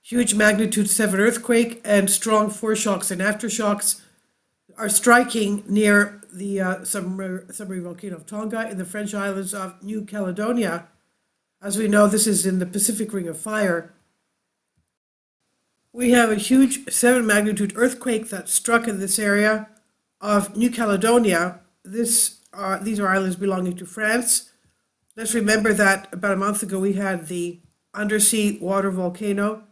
huge magnitude 7 earthquake and strong foreshocks and aftershocks are striking near the submarine volcano of Tonga in the French islands of New Caledonia. As we know, this is in the Pacific Ring of Fire. We have a huge 7 magnitude earthquake that struck in this area of New Caledonia. These are islands belonging to France. Let's remember that about a month ago we had the underwater volcano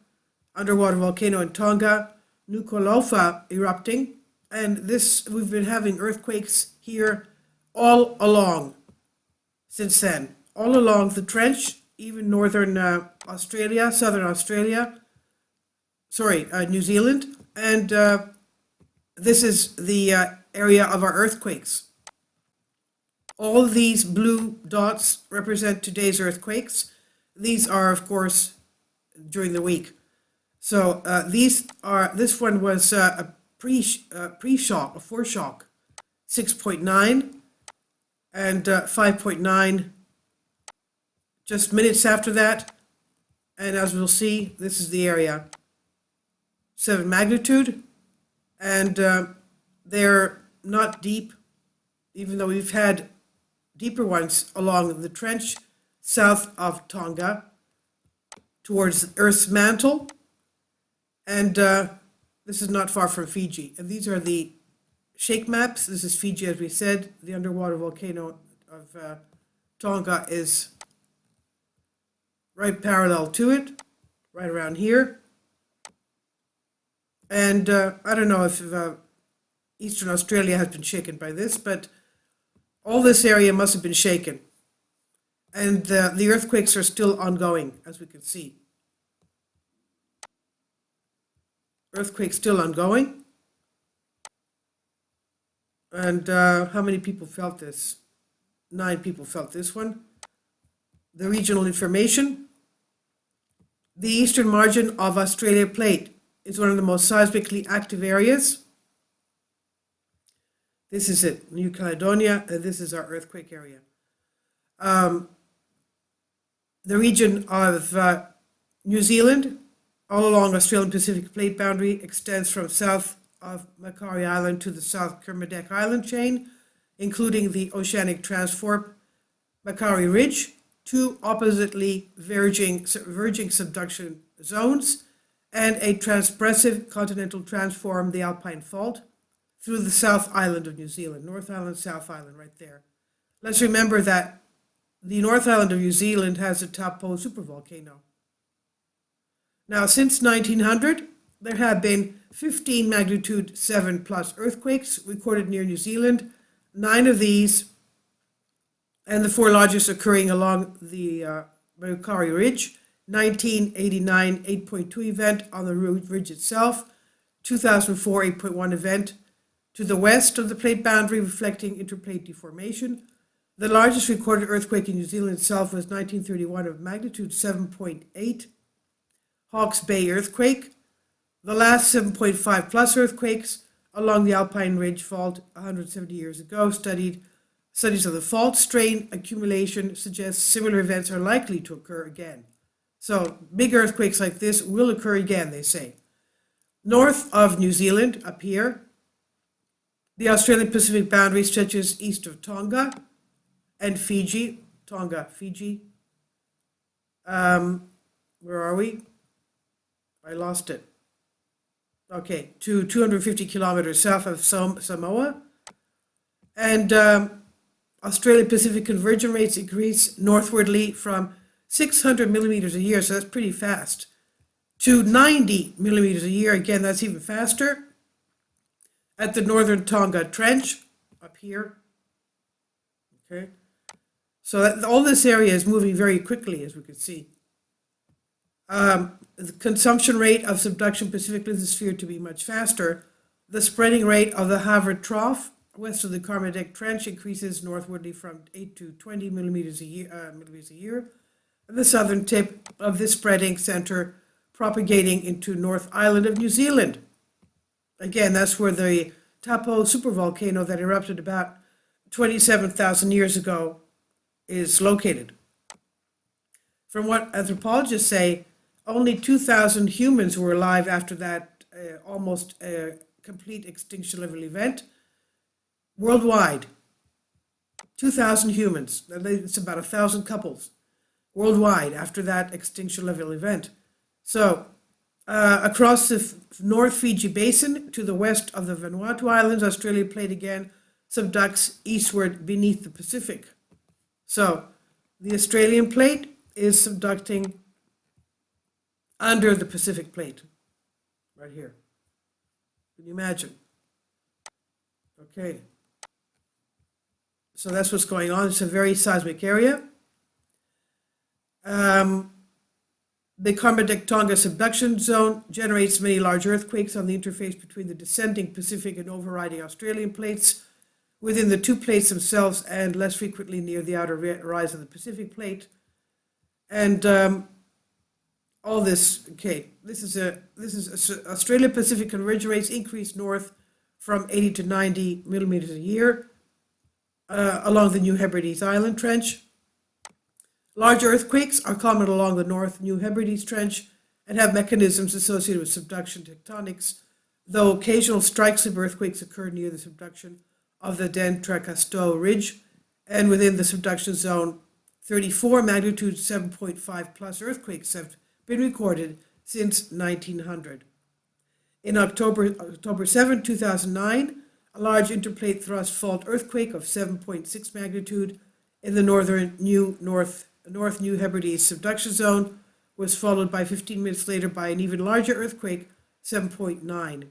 in Tonga, Nuku'alofa, erupting. And we've been having earthquakes here all along since then. All along the trench, even northern Australia, southern Australia, New Zealand. And this is the area of our earthquakes. All these blue dots represent today's earthquakes. These are, of course, during the week. So this one was a pre-shock, a foreshock, 6.9 and 5.9 just minutes after that. And as we'll see, this is the area. 7 magnitude, and they're not deep, even though we've had deeper ones along the trench south of Tonga towards Earth's mantle. And this is not far from Fiji. And these are the shake maps. This is Fiji, as we said. The underwater volcano of Tonga is right parallel to it, right around here. And I don't know if Eastern Australia has been shaken by this, but all this area must have been shaken. And the earthquakes are still ongoing, as we can see. Earthquake still ongoing. And how many people felt this? 9 people felt this one. The regional information. The eastern margin of Australia Plate is one of the most seismically active areas. This is it, New Caledonia, and this is our earthquake area. The region of New Zealand, all along Australian Pacific Plate boundary, extends from south of Macquarie Island to the South Kermadec Island chain, including the oceanic transform Macquarie Ridge, 2 oppositely verging subduction zones, and a transpressive continental transform, the Alpine Fault, through the South Island of New Zealand, North Island, South Island, right there. Let's remember that the North Island of New Zealand has a Taupo supervolcano. Now, since 1900, there have been 15 magnitude 7 plus earthquakes recorded near New Zealand, 9 of these, and the 4 largest occurring along the Macquarie Ridge, 1989 8.2 event on the ridge itself, 2004 8.1 event to the west of the plate boundary reflecting interplate deformation. The largest recorded earthquake in New Zealand itself was 1931 of magnitude 7.8, Hawke's Bay earthquake. The last 7.5 plus earthquakes along the Alpine Ridge Fault 170 years ago studies of the fault strain accumulation suggest similar events are likely to occur again. So big earthquakes like this will occur again, they say. North of New Zealand, up here, the Australian Pacific boundary stretches east of Tonga and Fiji. Tonga, Fiji. Where are we? I lost it. Okay, to 250 kilometers south of Samoa. And Australian Pacific convergence rates increase northwardly from 600 millimeters a year, so that's pretty fast, to 90 millimeters a year. Again, that's even faster. At the northern Tonga Trench, up here. Okay. So all this area is moving very quickly, as we can see. The consumption rate of subduction Pacific lithosphere to be much faster. The spreading rate of the Havre Trough west of the Kermadec Trench increases northwardly from 8 to 20 millimeters a year. And the southern tip of this spreading center propagating into North Island of New Zealand. Again, that's where the Taupo supervolcano that erupted about 27,000 years ago is located. From what anthropologists say, only 2,000 humans were alive after that almost complete extinction level event. Worldwide, 2,000 humans. It's about 1,000 couples worldwide after that extinction level event. So, across the North Fiji Basin to the west of the Vanuatu Islands, Australia plate again subducts eastward beneath the Pacific. So, the Australian plate is subducting under the Pacific plate, right here. Can you imagine? Okay. So that's what's going on. It's a very seismic area. The Karmadec-Tonga subduction zone generates many large earthquakes on the interface between the descending Pacific and overriding Australian plates, within the two plates themselves, and less frequently near the outer rise of the Pacific plate. And all this, okay, this is Australia Pacific convergence rates increase north from 80 to 90 millimeters a year along the New Hebrides Island Trench. Large earthquakes are common along the North New Hebrides Trench and have mechanisms associated with subduction tectonics, though occasional strike-slip earthquakes occur near the subduction of the D'Entrecasteaux Ridge, and within the subduction zone, 34 magnitude 7.5 plus earthquakes have been recorded since 1900. In October 7, 2009, a large interplate thrust fault earthquake of 7.6 magnitude in the North New Hebrides subduction zone was followed by 15 minutes later by an even larger earthquake, 7.9.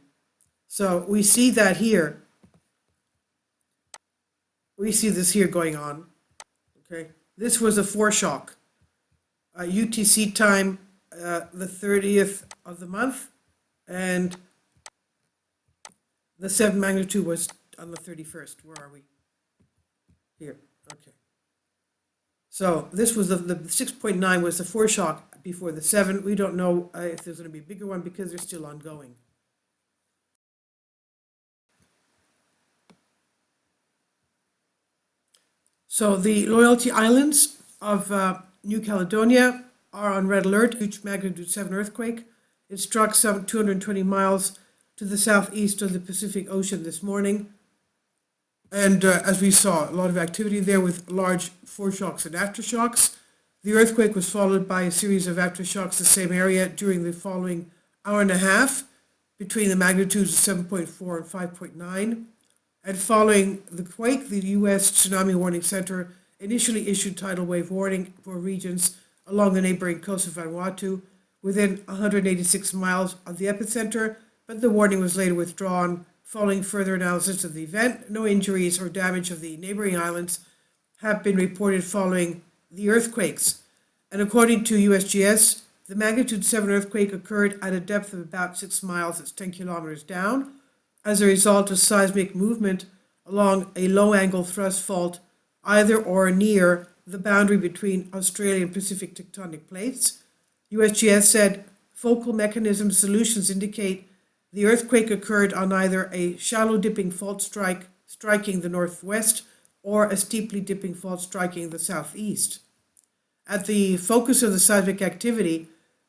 So we see that here. We see this here going on. Okay, this was a foreshock. UTC time, the 30th of the month, and the 7 magnitude was on the 31st. Where are we? Here. Okay. So this was the 6.9 was the foreshock before the 7. We don't know if there's going to be a bigger one because they're still ongoing. So the Loyalty Islands of New Caledonia are on red alert. Huge magnitude 7 earthquake. It struck some 220 miles to the southeast of the Pacific Ocean this morning. And as we saw, a lot of activity there with large foreshocks and aftershocks. The earthquake was followed by a series of aftershocks in the same area during the following hour and a half, between the magnitudes of 7.4 and 5.9. And following the quake, the U.S. Tsunami Warning Center initially issued tidal wave warning for regions along the neighboring coast of Vanuatu within 186 miles of the epicenter, but the warning was later withdrawn following further analysis of the event. No injuries or damage of the neighboring islands have been reported following the earthquakes. And according to USGS, the magnitude 7 earthquake occurred at a depth of about 6 miles, that's 10 kilometers down, as a result of seismic movement along a low-angle thrust fault either or near the boundary between Australian and Pacific tectonic plates. USGS said focal mechanism solutions indicate the earthquake occurred on either a shallow dipping fault striking the northwest or a steeply dipping fault striking the southeast. At the focus of the seismic activity,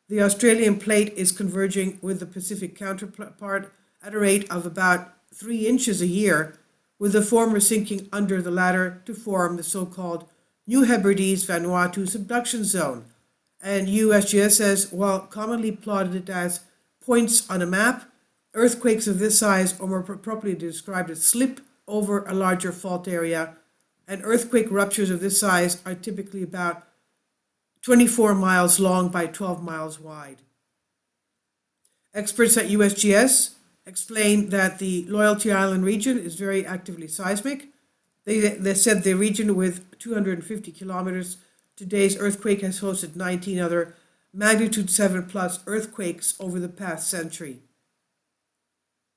the Australian plate is converging with the Pacific counterpart at a rate of about 3 inches a year, with the former sinking under the latter to form the so-called New Hebrides Vanuatu subduction zone. And USGS says, while commonly plotted as points on a map, earthquakes of this size, or more properly described as slip over a larger fault area, and earthquake ruptures of this size are typically about 24 miles long by 12 miles wide. Experts at USGS explained that the Loyalty Island region is very actively seismic. They said the region with 250 kilometers, today's earthquake has hosted 19 other magnitude 7 plus earthquakes over the past century.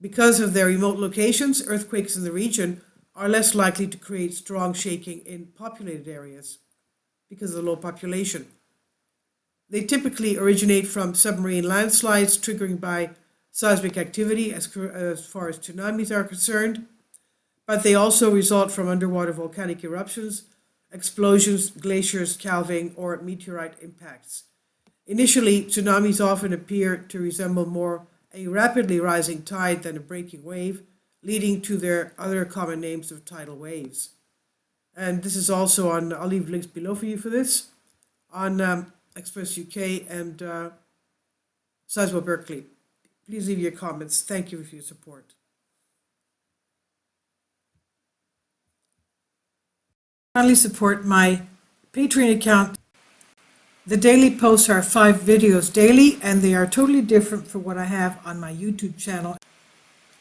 Because of their remote locations, earthquakes in the region are less likely to create strong shaking in populated areas because of the low population. They typically originate from submarine landslides triggered by seismic activity as far as tsunamis are concerned, but they also result from underwater volcanic eruptions, explosions, glaciers calving, or meteorite impacts. Initially, tsunamis often appear to resemble more a rapidly rising tide than a breaking wave, leading to their other common names of tidal waves. And this is also on, I'll leave links below for you for this, on Express UK and Sizewell Berkeley. Please leave your comments. Thank you for your support. Finally, support my Patreon account. The daily posts are 5 videos daily, and they are totally different from what I have on my YouTube channel.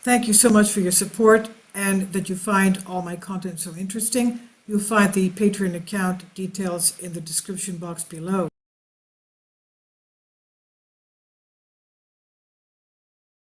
Thank you so much for your support and that you find all my content so interesting. You'll find the Patreon account details in the description box below.